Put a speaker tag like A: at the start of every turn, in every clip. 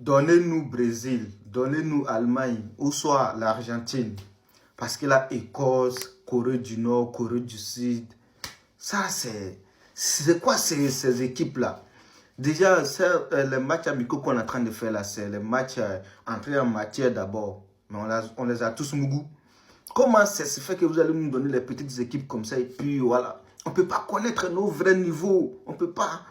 A: Donnez-nous Brésil, donnez-nous Allemagne, ou soit l'Argentine. Parce que là, Écosse, Corée du Nord, Corée du Sud, ça c'est quoi ces équipes-là? Déjà, les matchs amicaux qu'on est en train de faire là, c'est les matchs entrés en matière d'abord. Mais on les a tous mougou. Comment ça se fait que vous allez nous donner les petites équipes comme ça et puis voilà. On ne peut pas connaître nos vrais niveaux. On ne peut pas.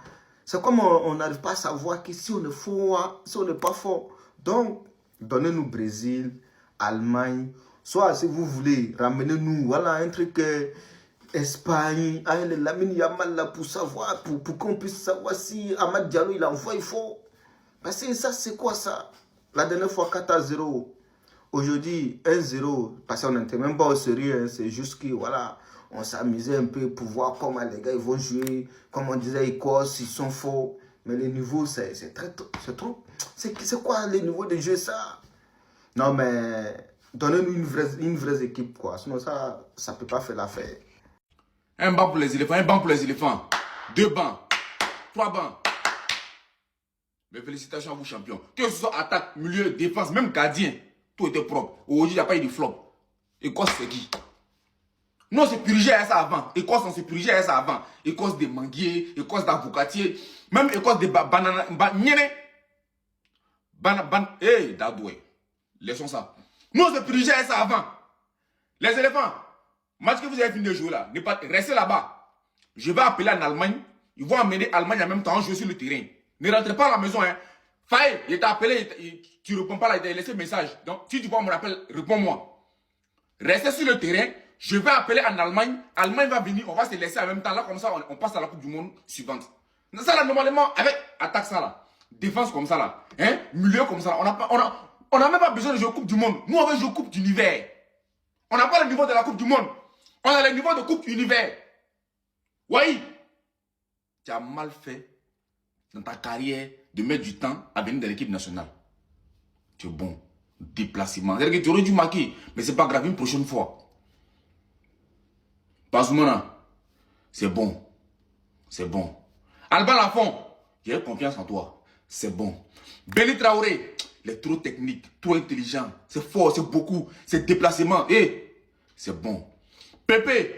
A: C'est comme on n'arrive pas à savoir que si on est fort, si on n'est pas fort. Donc, donnez-nous Brésil, Allemagne. Soit si vous voulez, ramenez-nous voilà, un truc Espagne, le Lamine Yamal là pour savoir, pour qu'on puisse savoir si Amad Diallo il envoie, il faut. Parce que ça, c'est quoi ça? La dernière fois 4-0. Aujourd'hui, 1-0, parce qu'on n'était même pas au sérieux, hein, c'est juste que voilà, on s'amusait un peu pour voir comment les gars ils vont jouer, comme on disait, Écosse, ils sont forts, mais le niveau, c'est trop, c'est quoi le niveau de jeu ça? Non mais, donnez-nous une vraie équipe quoi, sinon ça ne peut pas faire l'affaire.
B: Un banc pour les éléphants, un banc pour les éléphants, 2 bancs, 3 bancs. Mais félicitations à vous champions, que ce soit attaque, milieu, défense, même gardien. Tout était propre. Aujourd'hui, il n'y a pas eu de flop. Écosse, c'est qui? Nous, on s'est purgé à ça avant. Écosse, on s'est purgé à ça avant. Écosse des manguiers, Écosse d'avocatier, même Écosse des bananes. Hey, Dadoué. Laissons ça. Nous, on s'est purgé à ça avant. Les éléphants, match que vous avez fini de jouer là, restez là-bas. Je vais appeler en Allemagne. Ils vont amener l'Allemagne en même temps jouer sur le terrain. Ne rentrez pas à la maison, hein. Faye, il t'a appelé, tu ne réponds pas là, il t'a laissé un message. Donc, si tu vois mon appel, réponds-moi. Restez sur le terrain, je vais appeler en Allemagne. Allemagne va venir, on va se laisser en même temps. Là, comme ça, on passe à la Coupe du Monde suivante. Ça, là, normalement, avec attaque ça, là. Défense comme ça, là. Hein? Milieu comme ça, là. On n'a même pas besoin de jouer Coupe du Monde. Nous, on veut jouer Coupe d'univers. On n'a pas le niveau de la Coupe du Monde. On a le niveau de Coupe univers. Oui. Tu as mal fait dans ta carrière de mettre du temps à venir de l'équipe nationale. Tu es bon. Déplacement. C'est-à-dire que tu aurais dû marquer. Mais c'est pas grave, une prochaine fois. Bazoumana, c'est bon. C'est bon. Alban Lafont, j'ai confiance en toi. C'est bon. Béli Traoré, il est trop technique, trop intelligent. C'est fort, c'est beaucoup. C'est déplacement. Et c'est bon. Pépé,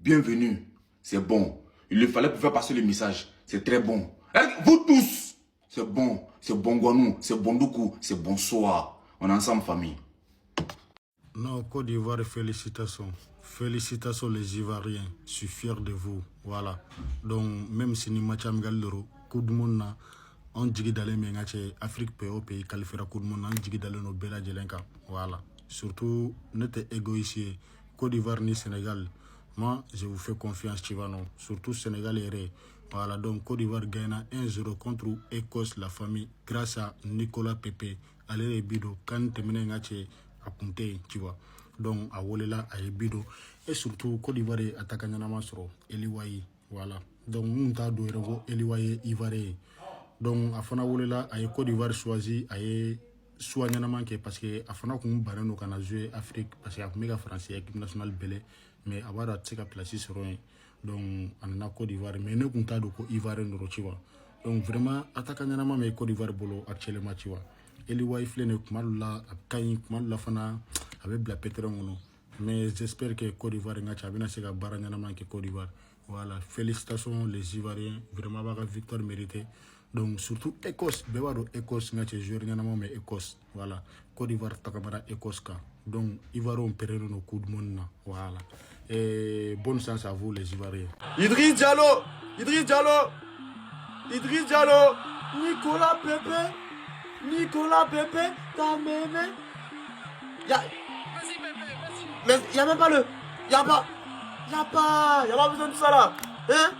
B: bienvenue. C'est bon. Il lui fallait pour faire passer le message. C'est très bon. Vous tous, c'est bon. C'est bon Gonou, c'est bon Doukou, c'est bonsoir. On est ensemble, famille.
C: Non, Côte d'Ivoire, félicitations. Félicitations les Ivoiriens. Je suis fier de vous. Voilà. Donc, même si nous match amical l'Euro, Coupe du Monde, on dit d'aller mengacher Afrique au pays qualifié Coupe du Monde, on dit d'aller nos bella jelenka. Voilà. Surtout, notre égoïste, Côte d'Ivoire ni Sénégal. Moi, je vous fais confiance, Chivano. Surtout Sénégal et Ré. Voilà, donc Côte d'Ivoire gagne 1-0 contre Écosse, la famille, grâce à Nicolas Pepe. Allez, les bido, quand tu mènes à Punte, tu vois. Donc, à Wolela, à Ebido. Et surtout, Côte d'Ivoire attaque à Namasro, Eliwaye. Voilà. Donc, nous avons dit Eliwaye Ivoire. Donc, à Fana Wolela, à Côte d'Ivoire choisi, à soignement parce que à Fana qu'on barre nous quand joué Afrique, parce qu'il y a méga français, équipe nationale belé, mais à voir à teka place sur un. Donc, on a Côte d'Ivoire, mais nous comptons de Côte d'Ivoire, donc vraiment, attaque à Nanama, mais Côte d'Ivoire bolo actuellement, tu vois. Eliwaye Flene, Kumalula, Kayin, Kumalula Fana, avec la pétrole. Mais j'espère que Côte d'Ivoire est bien assez baranama que Côte d'Ivoire. Voilà, félicitations les Ivoiriens, vraiment la victoire méritée. Donc surtout Écosse, Béwaro Écosse, n'a pas joué rien mais Écosse. Voilà, Côte d'Ivoire, Takamara Écosse. Donc Ivoire on perd nos coups de monde. Voilà. Et bonne chance à vous les Ivoiriens.
D: Idriss Diallo, Idriss Diallo, Idriss Diallo, Nicolas Pepe. Nicolas Pepe, t'as mené. Mais y'a même pas le. Y'a pas besoin de ça là. Hein?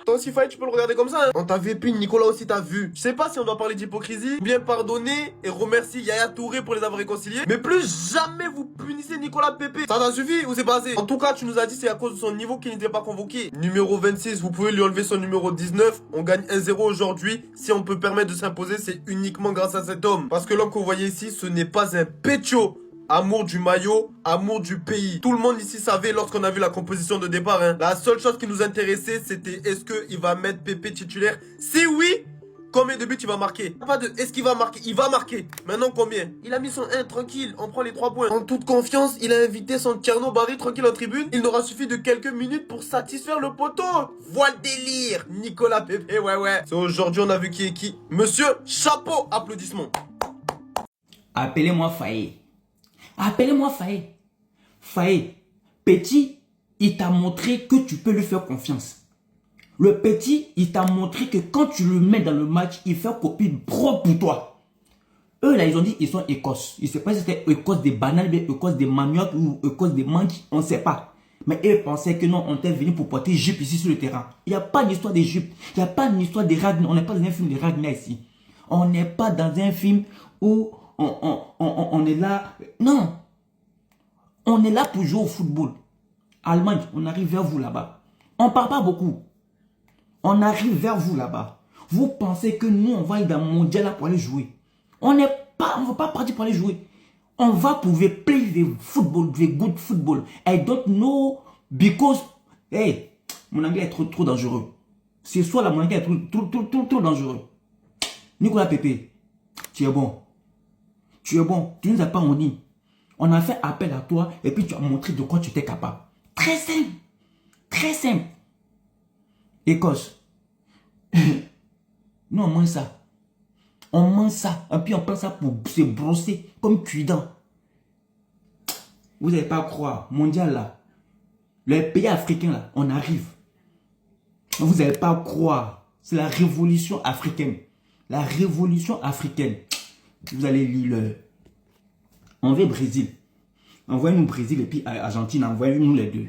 D: Toi aussi, Faye, tu peux le regarder comme ça. Hein? On t'a vu, et puis Nicolas aussi t'a vu. Je sais pas si on doit parler d'hypocrisie, ou bien pardonner et remercier Yaya Touré pour les avoir réconciliés. Mais plus jamais vous punissez Nicolas Pepe. Ça t'a suffi ou c'est passé? En tout cas, tu nous as dit c'est à cause de son niveau qu'il n'était pas convoqué. Numéro 26, vous pouvez lui enlever son numéro 19. On gagne 1-0 aujourd'hui. Si on peut permettre de s'imposer, c'est uniquement grâce à cet homme. Parce que l'homme que vous voyez ici, ce n'est pas un pécho. Amour du maillot, amour du pays. Tout le monde ici savait lorsqu'on a vu la composition de départ. Hein. La seule chose qui nous intéressait, c'était est-ce qu'il va mettre Pépé titulaire? Si oui, Combien de buts il va marquer? Pas de est-ce qu'il va marquer? Il va marquer. Maintenant combien? Il a mis son 1, tranquille, on prend les 3 points. En toute confiance, il a invité son Tierno Barry tranquille en tribune. Il n'aura suffi de quelques minutes pour satisfaire le poteau. Voilà le délire. Nicolas Pepe, ouais. C'est aujourd'hui on a vu qui est qui. Monsieur, chapeau, applaudissements.
E: Appelez-moi Faye. Appelez-moi Faye. Faye, petit, il t'a montré que tu peux lui faire confiance. Le petit, il t'a montré que quand tu le mets dans le match, il fait copie propre pour toi. Eux, là, ils ont dit ils sont Écosse. Ils ne savent pas si c'était Écosse des bananes, Écosse des maniocs ou Écosse des mangues, on ne sait pas. Mais eux pensaient que non, on était venu pour porter jupe ici sur le terrain. Il n'y a pas d'histoire de jupe. Il n'y a pas d'histoire de Ragnar. On n'est pas dans un film de Ragnar ici. On n'est pas dans un film où on est là. Non. On est là pour jouer au football. Allemagne, on arrive vers vous là-bas. On ne parle pas beaucoup. On arrive vers vous là-bas. Vous pensez que nous, on va aller dans le mondial là pour aller jouer. On ne va pas partir pour aller jouer. On va pour play the football, the good football. I don't know because, hey, mon anglais est trop dangereux. C'est soit là, mon anglais est trop dangereux. Nicolas Pepe, tu es bon. Tu es bon. Tu ne nous as pas honni. On a fait appel à toi et puis tu as montré de quoi tu étais capable. Très simple. Très simple. Écosse. Nous, on mange ça. On mange ça. Et puis on prend ça pour se brosser comme cuidant. Vous n'allez pas croire. Mondial là. Les pays africains là, on arrive. Vous n'allez pas croire. C'est la révolution africaine. La révolution africaine. Vous allez lire le... On veut Brésil. Envoyez-nous Brésil et puis Argentine. Envoyez-nous les deux.